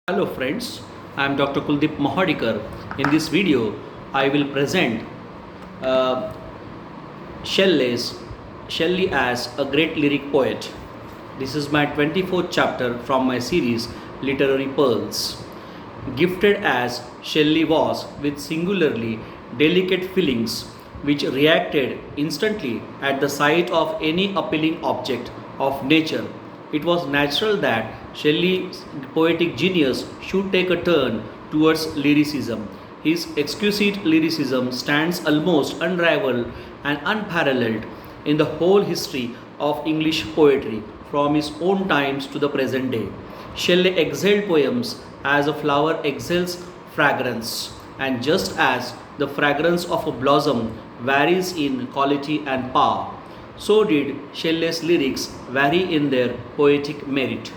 Hello friends, I am Dr. Kuldeep Mohadikar. In this video, I will present uh, Shelley's Shelley as a great lyric poet. This is my 24th chapter from my series Literary Pearls. Gifted as Shelley was with singularly delicate feelings which reacted instantly at the sight of any appealing object of nature, it was natural that Shelley's poetic genius should take a turn towards lyricism. His exquisite lyricism stands almost unrivaled and unparalleled in the whole history of English poetry from his own times to the present day. Shelley exhaled poems as a flower exhales fragrance, and just as the fragrance of a blossom varies in quality and power, so did Shelley's lyrics vary in their poetic merit.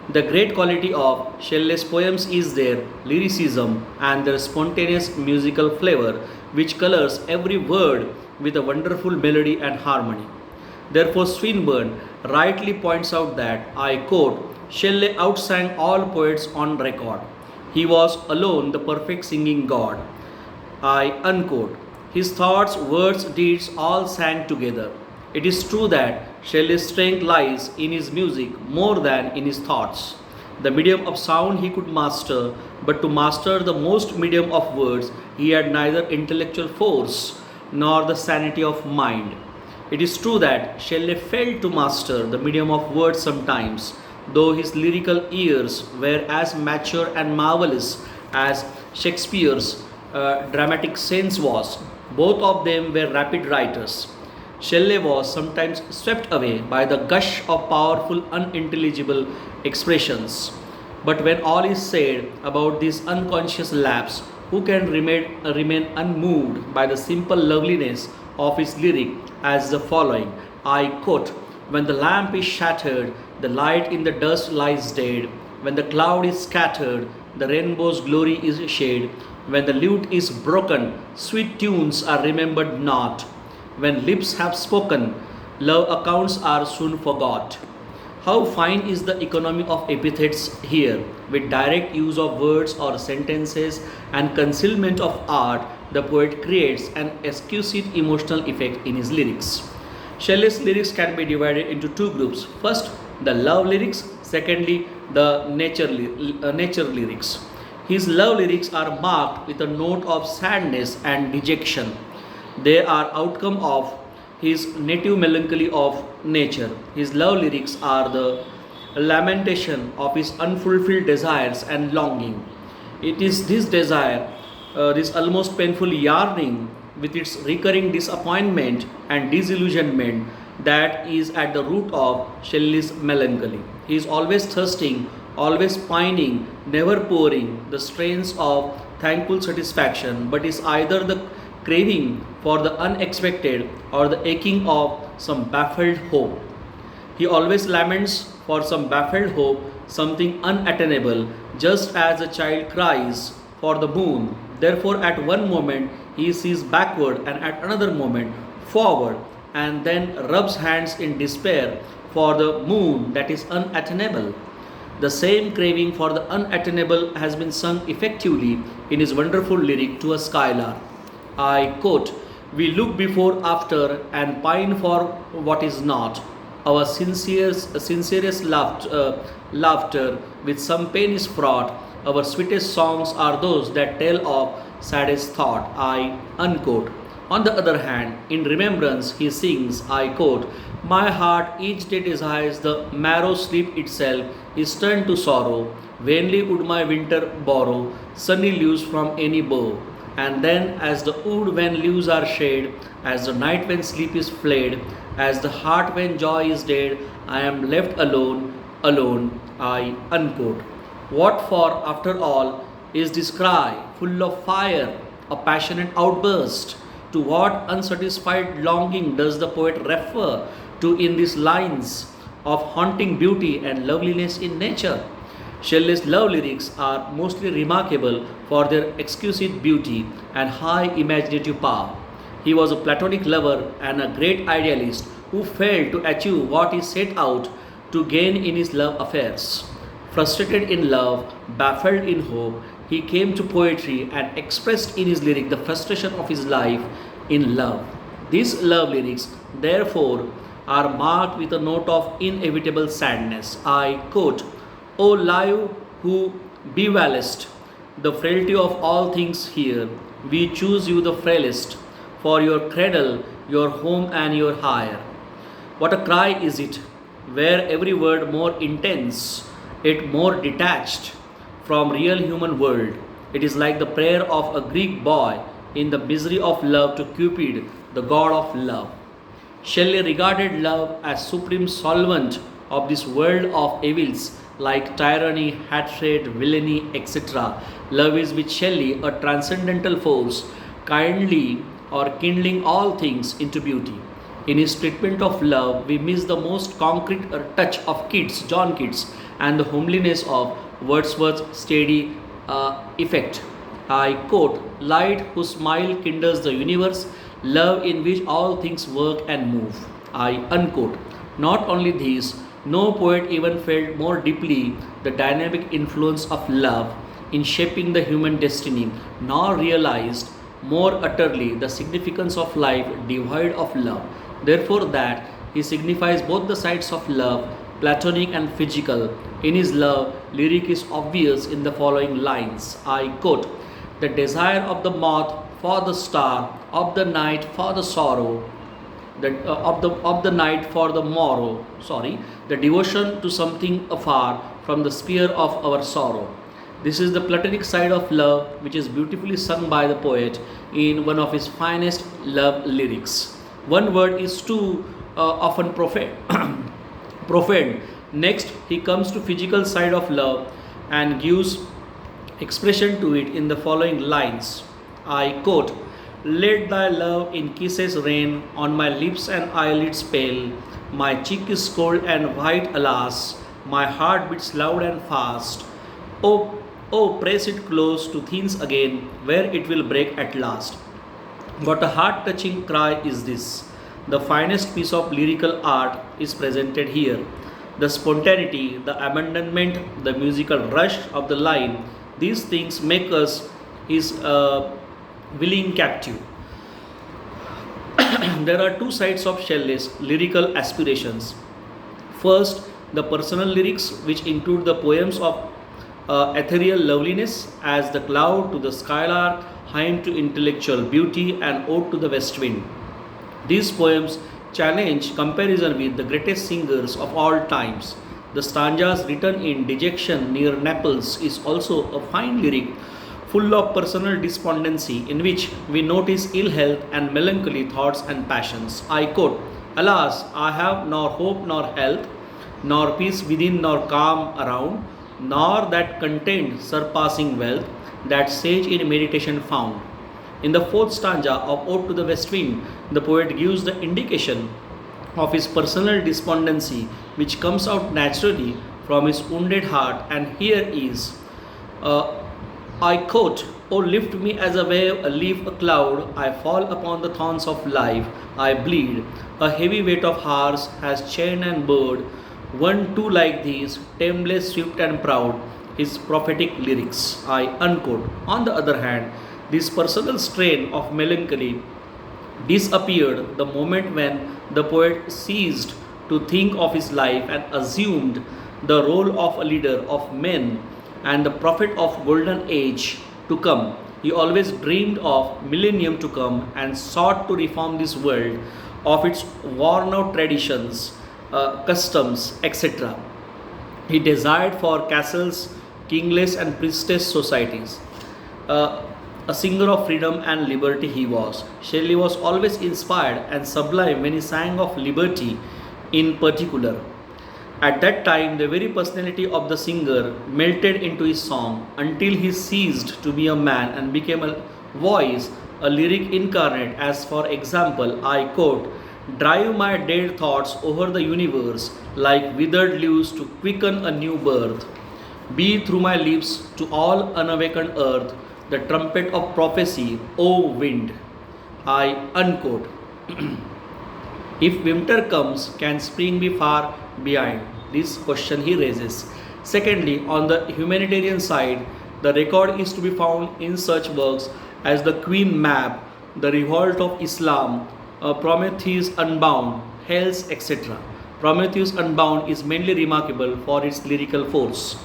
The great quality of Shelley's poems is their lyricism and their spontaneous musical flavor, which colors every word with a wonderful melody and harmony. Therefore, Swinburne rightly points out that, I quote, Shelley outsang all poets on record. He was alone the perfect singing god. I unquote. His thoughts, words, deeds all sang together. It is true that Shelley's strength lies in his music more than in his thoughts. The medium of sound he could master, but to master the most medium of words, he had neither intellectual force nor the sanity of mind. It is true that Shelley failed to master the medium of words sometimes, though his lyrical ears were as mature and marvelous as Shakespeare's dramatic sense was. Both of them were rapid writers. Shelley was sometimes swept away by the gush of powerful, unintelligible expressions. But when all is said about these unconscious lapse, who can remain unmoved by the simple loveliness of his lyric as the following? I quote, when the lamp is shattered, the light in the dust lies dead. When the cloud is scattered, the rainbow's glory is shed. When the lute is broken, sweet tunes are remembered not. When lips have spoken, love accounts are soon forgot. How fine is the economy of epithets here, with direct use of words or sentences and concealment of art, the poet creates an exquisite emotional effect in his lyrics. Shelley's lyrics can be divided into two groups. First, the love lyrics, secondly, the nature lyrics. His love lyrics are marked with a note of sadness and dejection. They are outcome of his native melancholy of nature. His love lyrics are the lamentation of his unfulfilled desires and longing. It is this desire, this almost painful yearning with its recurring disappointment and disillusionment that is at the root of Shelley's melancholy. He is always thirsting, always pining, never pouring the strains of thankful satisfaction, but is either the craving for the unexpected or the aching of some baffled hope. He always laments for some baffled hope, something unattainable, just as a child cries for the moon. Therefore, at one moment he sees backward and at another moment forward, and then rubs hands in despair for the moon that is unattainable. The same craving for the unattainable has been sung effectively in his wonderful lyric to a skylark. I quote, we look before, after, and pine for what is not. Our sincerest laughter with some pain is fraught. Our sweetest songs are those that tell of saddest thought. I unquote. On the other hand, in remembrance, he sings, I quote, my heart each day desires the marrow sleep itself is turned to sorrow. Vainly would my winter borrow sunny leaves from any bough. And then, as the wood when leaves are shed, as the night when sleep is fled, as the heart when joy is dead, I am left alone, alone. I unquote. What for, after all, is this cry, full of fire, a passionate outburst? To what unsatisfied longing does the poet refer to in these lines of haunting beauty and loveliness in nature? Shelley's love lyrics are mostly remarkable for their exquisite beauty and high imaginative power. He was a platonic lover and a great idealist who failed to achieve what he set out to gain in his love affairs. Frustrated in love, baffled in hope, he came to poetry and expressed in his lyric the frustration of his life in love. These love lyrics, therefore, are marked with a note of inevitable sadness. I quote, O life who bewailest the frailty of all things here, we choose you the frailest for your cradle, your home, and your hire. What a cry is it, where every word more intense, it more detached from real human world. It is like the prayer of a Greek boy in the misery of love to Cupid, the god of love. Shelley regarded love as supreme solvent of this world of evils like tyranny, hatred, villainy, etc. Love is with Shelley a transcendental force, kindly or kindling all things into beauty. In his treatment of love, we miss the most concrete touch of Keats, John Keats, and the homeliness of Wordsworth's steady effect. I quote, Light whose smile kindles the universe, love in which all things work and move. I unquote. Not only this, no poet even felt more deeply the dynamic influence of love in shaping the human destiny, nor realized more utterly the significance of life devoid of love. Therefore, that he signifies both the sides of love, platonic and physical. In his love, lyric is obvious in the following lines. I quote, The desire of the moth for the star, of the night for the sorrow, of the night for the morrow, the devotion to something afar from the sphere of our sorrow. This is the platonic side of love, which is beautifully sung by the poet in one of his finest love lyrics. One word is too often profane. Profaned. Next, he comes to physical side of love and gives expression to it in the following lines. I quote, Let thy love in kisses rain on my lips and eyelids pale. My cheek is cold and white, alas. My heart beats loud and fast. Oh, oh, press it close to thins again, where it will break at last. What a heart-touching cry is this. The finest piece of lyrical art is presented here. The spontaneity, the abandonment, the musical rush of the line, these things make us his willing captive. There are two sides of Shelley's lyrical aspirations. First, the personal lyrics, which include the poems of ethereal loveliness as the cloud to the skylark, hymn to intellectual beauty, and ode to the west wind. These poems challenge comparison with the greatest singers of all times. The stanzas written in dejection near Naples is also a fine lyric full of personal despondency in which we notice ill health and melancholy thoughts and passions. I quote, Alas, I have nor hope nor health, nor peace within nor calm around, nor that content surpassing wealth, that sage in meditation found. In the fourth stanza of Ode to the West Wind, the poet gives the indication of his personal despondency, which comes out naturally from his wounded heart, and here is, I quote, O lift me as a wave, a leaf, a cloud, I fall upon the thorns of life, I bleed, a heavy weight of hearts has chained and burred, one too like these, tameless, swift and proud, his prophetic lyrics, I unquote. On the other hand, this personal strain of melancholy disappeared the moment when the poet ceased to think of his life and assumed the role of a leader of men and the prophet of golden age to come. He always dreamed of millennium to come and sought to reform this world of its worn out traditions, customs, etc. He desired for castles, kingless and priestess societies. A singer of freedom and liberty he was. Shelley was always inspired and sublime when he sang of liberty in particular. At that time, the very personality of the singer melted into his song until he ceased to be a man and became a voice, a lyric incarnate, as for example, I quote, Drive my dead thoughts over the universe like withered leaves to quicken a new birth. Be through my lips to all unawakened earth the trumpet of prophecy, O wind. I unquote. If winter comes, can spring be far behind? This question he raises. Secondly, on the humanitarian side, the record is to be found in such works as The Queen Mab, The Revolt of Islam, Prometheus Unbound, Hells, etc. Prometheus Unbound is mainly remarkable for its lyrical force.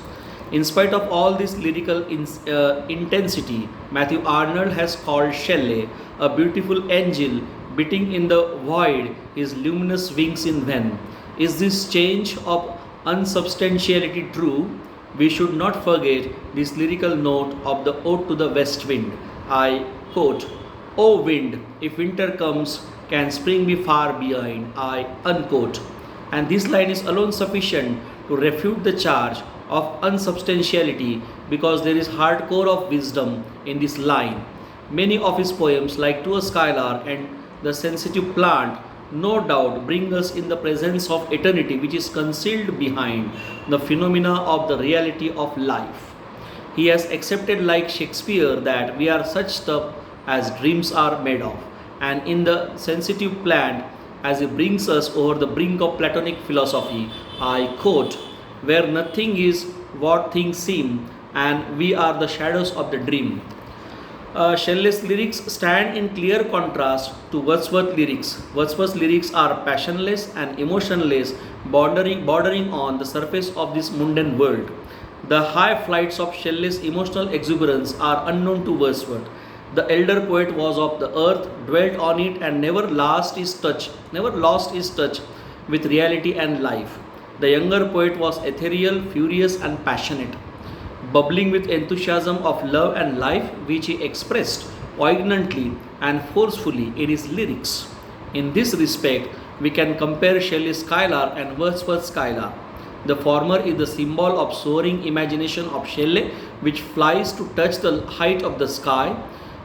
In spite of all this lyrical intensity, Matthew Arnold has called Shelley a beautiful angel beating in the void his luminous wings in vain. Is this change of unsubstantiality true? We should not forget this lyrical note of the Ode to the West Wind. I quote, O wind, if winter comes, can spring be far behind? I unquote. And this line is alone sufficient to refute the charge of unsubstantiality because there is hardcore of wisdom in this line. Many of his poems, like To a Skylark and The Sensitive Plant, no doubt bring us in the presence of eternity which is concealed behind the phenomena of the reality of life. He has accepted, like Shakespeare, that we are such stuff as dreams are made of, and in The Sensitive Plant, as he brings us over the brink of Platonic philosophy, I quote, where nothing is what things seem, and we are the shadows of the dream. Shelley's lyrics stand in clear contrast to Wordsworth's lyrics. Wordsworth's lyrics are passionless and emotionless, bordering on the surface of this mundane world. The high flights of Shelley's emotional exuberance are unknown to Wordsworth. The elder poet was of the earth, dwelt on it, and never lost his touch with reality and life. The younger poet was ethereal, furious, and passionate, bubbling with enthusiasm of love and life, which he expressed poignantly and forcefully in his lyrics. In this respect, we can compare Shelley's Skylark and Wordsworth's Skylark. The former is the symbol of soaring imagination of Shelley, which flies to touch the height of the sky,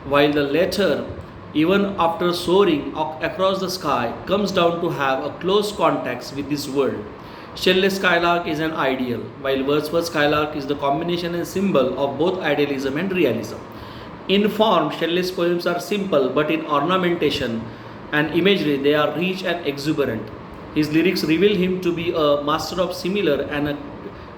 while the latter, even after soaring across the sky, comes down to have a close contact with this world. Shelley's Skylark is an ideal, while Wordsworth's Skylark is the combination and symbol of both idealism and realism. In form, Shelley's poems are simple, but in ornamentation and imagery, they are rich and exuberant. His lyrics reveal him to be a master of simile and a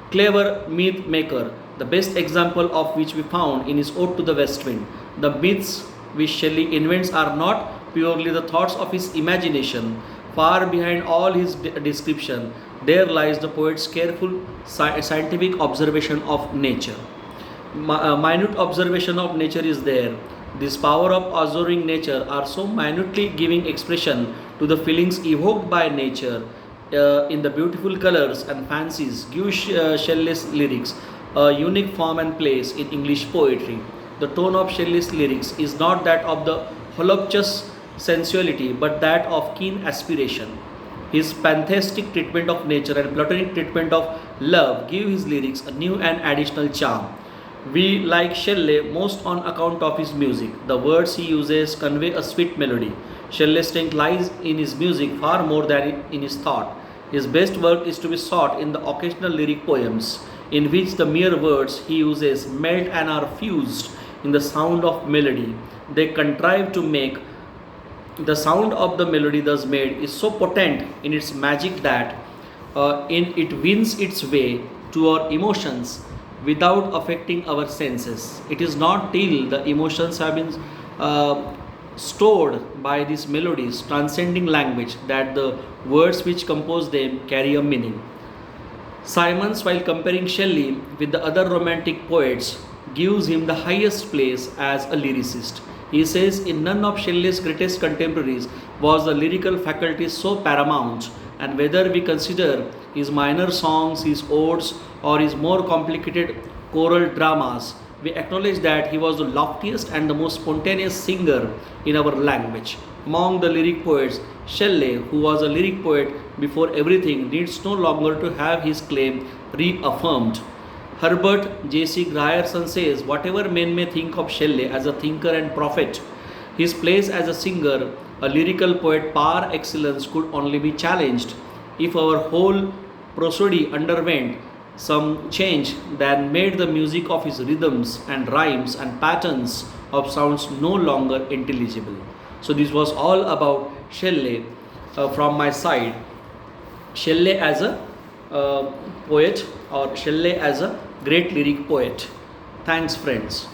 clever myth maker, the best example of which we found in his Ode to the West Wind. The myths which Shelley invents are not purely the thoughts of his imagination. Far behind all his description, there lies the poet's careful scientific observation of nature. Minute observation of nature is there. This power of observing nature are so minutely giving expression to the feelings evoked by nature in the beautiful colors and fancies give Shelley's lyrics a unique form and place in English poetry. The tone of Shelley's lyrics is not that of the voluptuous sensuality but that of keen aspiration. His pantheistic treatment of nature and Platonic treatment of love give his lyrics a new and additional charm. We like Shelley most on account of his music. The words he uses convey a sweet melody. Shelley's strength lies in his music far more than in his thought. His best work is to be sought in the occasional lyric poems, in which the mere words he uses melt and are fused in the sound of melody. They contrive to make the sound of the melody thus made is so potent in its magic that it wins its way to our emotions without affecting our senses. It is not till the emotions have been stored by these melodies, transcending language, that the words which compose them carry a meaning. Symonds, while comparing Shelley with the other romantic poets, gives him the highest place as a lyricist. He says, in none of Shelley's greatest contemporaries was the lyrical faculty so paramount, and whether we consider his minor songs, his odes, or his more complicated choral dramas, we acknowledge that he was the loftiest and the most spontaneous singer in our language. Among the lyric poets, Shelley, who was a lyric poet before everything, needs no longer to have his claim reaffirmed. Herbert J.C. Grierson says, whatever men may think of Shelley as a thinker and prophet, his place as a singer, a lyrical poet par excellence, could only be challenged if our whole prosody underwent some change that made the music of his rhythms and rhymes and patterns of sounds no longer intelligible. So this was all about Shelley from my side. Shelley as a poet or Shelley as a great lyric poet. Thanks friends.